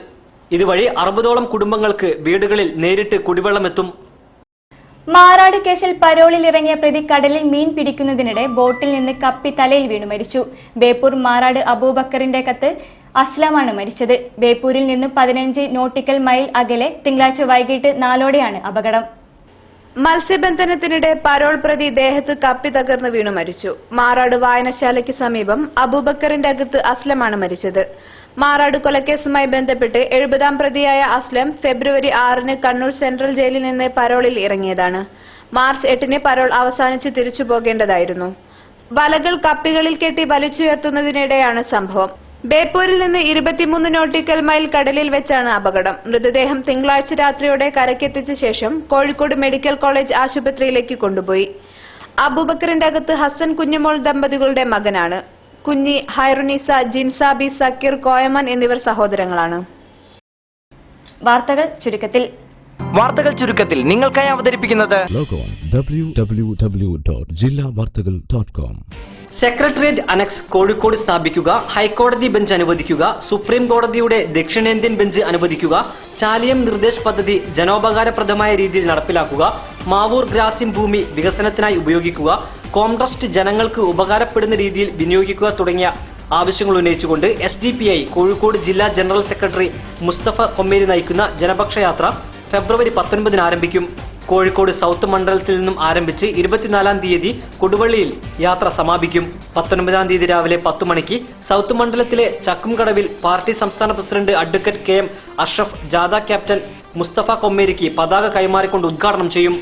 Speaker 14: ഇതുവഴി 60ഓളം കുടുംബങ്ങൾക്ക് വീടുകളിൽ നേരിട്ട് കുടിവെള്ളമെത്തും.
Speaker 3: മാറാട് കേസിൽ പരോളിൽ ഇറങ്ങിയ പ്രതി കടലിൽ മീൻ പിടിക്കുന്നതിനിടെ ബോട്ടിൽ നിന്ന് കപ്പി തലയിൽ വീണു മരിച്ചു. ബേപ്പൂർ മാറാട് അബൂബക്കറിന്റെ കത്ത് അസ്ലമാണ് മരിച്ചത്. ബേപ്പൂരിൽ നിന്ന് 15 നോട്ടിക്കൽ മൈൽ അകലെ തിങ്കളാഴ്ച വൈകിട്ട് 4ഓടെയാണ് അപകടം.
Speaker 5: മത്സ്യബന്ധനത്തിനിടെ പരോൾ പ്രതി ദേഹത്ത് കപ്പി തകർന്ന് വീണു മരിച്ചു. മാറാട് വായനശാലയ്ക്ക് സമീപം അബൂബക്കറിന്റെ അകത്ത് അസ്ലമാണ് മരിച്ചത്. മാറാട് കൊലക്കേസുമായി ബന്ധപ്പെട്ട് 70ാം പ്രതിയായ അസ്ലം ഫെബ്രുവരി 6-ന് കണ്ണൂർ സെൻട്രൽ ജയിലിൽ നിന്ന് പരോളിൽ ഇറങ്ങിയതാണ്. മാർച്ച് 8-ന് പരോൾ അവസാനിച്ച് തിരിച്ചു പോകേണ്ടതായിരുന്നു. വലകൾ കപ്പികളിൽ കെട്ടി വലിച്ചുയർത്തുന്നതിനിടെയാണ് സംഭവം. ബേപ്പൂരിൽ നിന്ന് 23 നോട്ടിക്കൽ മൈൽ കടലിൽ വെച്ചാണ് അപകടം. മൃതദേഹം തിങ്കളാഴ്ച രാത്രിയോടെ കരക്കെത്തിച്ച ശേഷം കോഴിക്കോട് മെഡിക്കൽ കോളേജ് ആശുപത്രിയിലേക്ക് കൊണ്ടുപോയി. അബൂബക്കറിന്റെ അകത്ത് ഹസൻ കുഞ്ഞുമോൾ ദമ്പതികളുടെ മകനാണ്. കുഞ്ഞി, ഹൈറുനിസ, ജിൻസാബി, സക്കീർ, കോയമൻ എന്നിവർ സഹോദരങ്ങളാണ്.
Speaker 3: വാർത്തകൾ ചുരുക്കത്തിൽ
Speaker 16: നിങ്ങൾക്കായി അവതരിപ്പിക്കുന്നത്
Speaker 2: www.jillavartagal.com.
Speaker 14: സെക്രട്ടേറിയറ്റ് അനക്സ് കോഴിക്കോട് സ്ഥാപിക്കുക, ഹൈക്കോടതി ബെഞ്ച് അനുവദിക്കുക, സുപ്രീം കോടതിയുടെ ദക്ഷിണേന്ത്യൻ ബെഞ്ച് അനുവദിക്കുക, ചാലിയം നിർദ്ദേശ് പദ്ധതി ജനോപകാരപ്രദമായ രീതിയിൽ നടപ്പിലാക്കുക, മാവൂർ ഗ്രാസിം ഭൂമി വികസനത്തിനായി ഉപയോഗിക്കുക, കോംട്രസ്റ്റ് ജനങ്ങൾക്ക് ഉപകാരപ്പെടുന്ന രീതിയിൽ വിനിയോഗിക്കുക തുടങ്ങിയ ആവശ്യങ്ങൾ ഉന്നയിച്ചുകൊണ്ട് SDPI കോഴിക്കോട് ജില്ലാ ജനറൽ സെക്രട്ടറി മുസ്തഫ കൊമ്മേരി നയിക്കുന്ന ജനപക്ഷയാത്ര ഫെബ്രുവരി 19-ന് ആരംഭിക്കും. കോഴിക്കോട് സൗത്ത് മണ്ഡലത്തിൽ നിന്നും ആരംഭിച്ച് 24-ാം തീയതി കൊടുവള്ളിയിൽ യാത്ര സമാപിക്കും. 19-ാം തീയതി രാവിലെ 10 മണിക്ക് സൗത്ത് മണ്ഡലത്തിലെ ചക്കുംകടവിൽ പാർട്ടി സംസ്ഥാന പ്രസിഡന്റ് അഡ്വക്കേറ്റ് KM അഷ്റഫ് ജാഥ ക്യാപ്റ്റൻ മുസ്തഫ കൊമ്മേരിക്ക് പതാക കൈമാറിക്കൊണ്ട് ഉദ്ഘാടനം ചെയ്യും.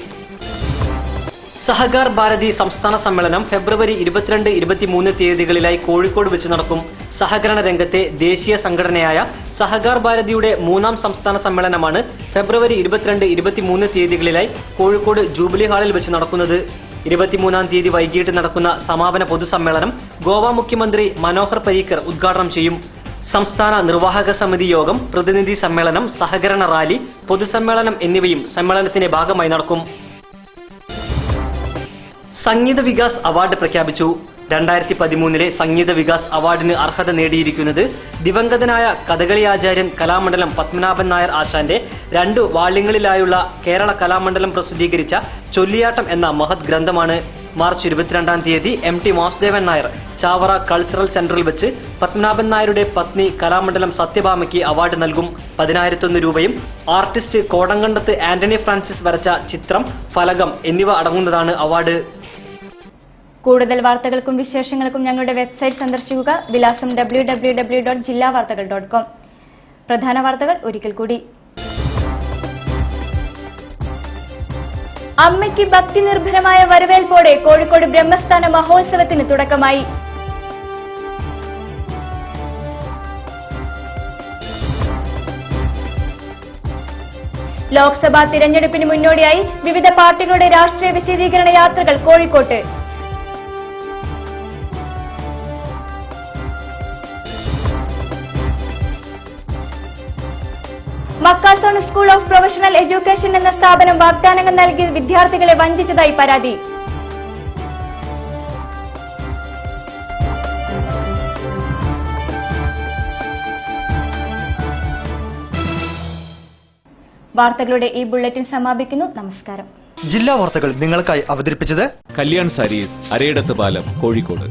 Speaker 14: സഹകാർ ഭാരതി സംസ്ഥാന സമ്മേളനം ഫെബ്രുവരി 22, 23 തീയതികളിലായി കോഴിക്കോട് വെച്ച് നടക്കും. സഹകരണ രംഗത്തെ ദേശീയ സംഘടനയായ സഹകാർ ഭാരതിയുടെ 3ാം സംസ്ഥാന സമ്മേളനമാണ് ഫെബ്രുവരി 22, 23 തീയതികളിലായി കോഴിക്കോട് ജൂബിലി ഹാളിൽ വെച്ച് നടക്കുന്നത്. 23-ാം തീയതി വൈകിട്ട് നടക്കുന്ന സമാപന പൊതുസമ്മേളനം ഗോവ മുഖ്യമന്ത്രി മനോഹർ പരീക്കർ ഉദ്ഘാടനം ചെയ്യും. സംസ്ഥാന നിർവാഹക സമിതി യോഗം, പ്രതിനിധി സമ്മേളനം, സഹകരണ റാലി, പൊതുസമ്മേളനം എന്നിവയും സമ്മേളനത്തിന്റെ ഭാഗമായി നടക്കും. സംഗീത വികാസ് അവാർഡ് പ്രഖ്യാപിച്ചു. 2013-ലെ സംഗീത വികാസ് അവാർഡിന് അർഹത നേടിയിരിക്കുന്നത് ദിവംഗതനായ കഥകളി ആചാര്യൻ കലാമണ്ഡലം പത്മനാഭൻ നായർ ആശാന്റെ 2 വാള്യങ്ങളിലായുള്ള കേരള കലാമണ്ഡലം പ്രസിദ്ധീകരിച്ച ചൊല്ലിയാട്ടം എന്ന മഹത് ഗ്രന്ഥമാണ്. മാർച്ച് 22-ാം തീയതി MT വാസുദേവൻ നായർ ചാവറ കൾച്ചറൽ സെന്ററിൽ വെച്ച് പത്മനാഭൻ നായരുടെ പത്നി കലാമണ്ഡലം സത്യഭാമയ്ക്ക് അവാർഡ് നൽകും. 10,001 രൂപയും ആർട്ടിസ്റ്റ് കോടങ്കണ്ടത്ത് ആന്റണി ഫ്രാൻസിസ് വരച്ച ചിത്രം, ഫലകം എന്നിവ അടങ്ങുന്നതാണ് അവാർഡ്.
Speaker 3: കൂടുതൽ വാർത്തകൾക്കും വിശേഷങ്ങൾക്കും ഞങ്ങളുടെ വെബ്സൈറ്റ് സന്ദർശിക്കുക. വിലാസം www.jillavartagal.com. പ്രധാന വാർത്തകൾ ഒരിക്കൽ കൂടി. അമ്മയ്ക്ക് ഭക്തി നിർഭരമായ വരവേൽപ്പോടെ കോഴിക്കോട് ബ്രഹ്മസ്ഥാന മഹോത്സവത്തിന് തുടക്കമായി. ലോക്സഭാ തിരഞ്ഞെടുപ്പിന് മുന്നോടിയായി വിവിധ പാർട്ടികളുടെ രാഷ്ട്രീയ വിശദീകരണ യാത്രകൾ കോഴിക്കോട്ട്. മക്കാത്തോൺ സ്കൂൾ ഓഫ് പ്രൊഫഷണൽ എഡ്യൂക്കേഷൻ എന്ന സ്ഥാപനം വാഗ്ദാനങ്ങൾ നൽകി വിദ്യാർത്ഥികളെ വഞ്ചിച്ചതായി പരാതി. വാർത്തകളുടെ ഈ ബുള്ളറ്റിൻ സമാപിക്കുന്നു. നമസ്കാരം.
Speaker 1: ജില്ലാ വാർത്തകൾ നിങ്ങൾക്കായി അവതരിപ്പിച്ചത്
Speaker 9: കല്യാൺ സാരീസ്, അരയിടത്ത് പാലം, കോഴിക്കോട്.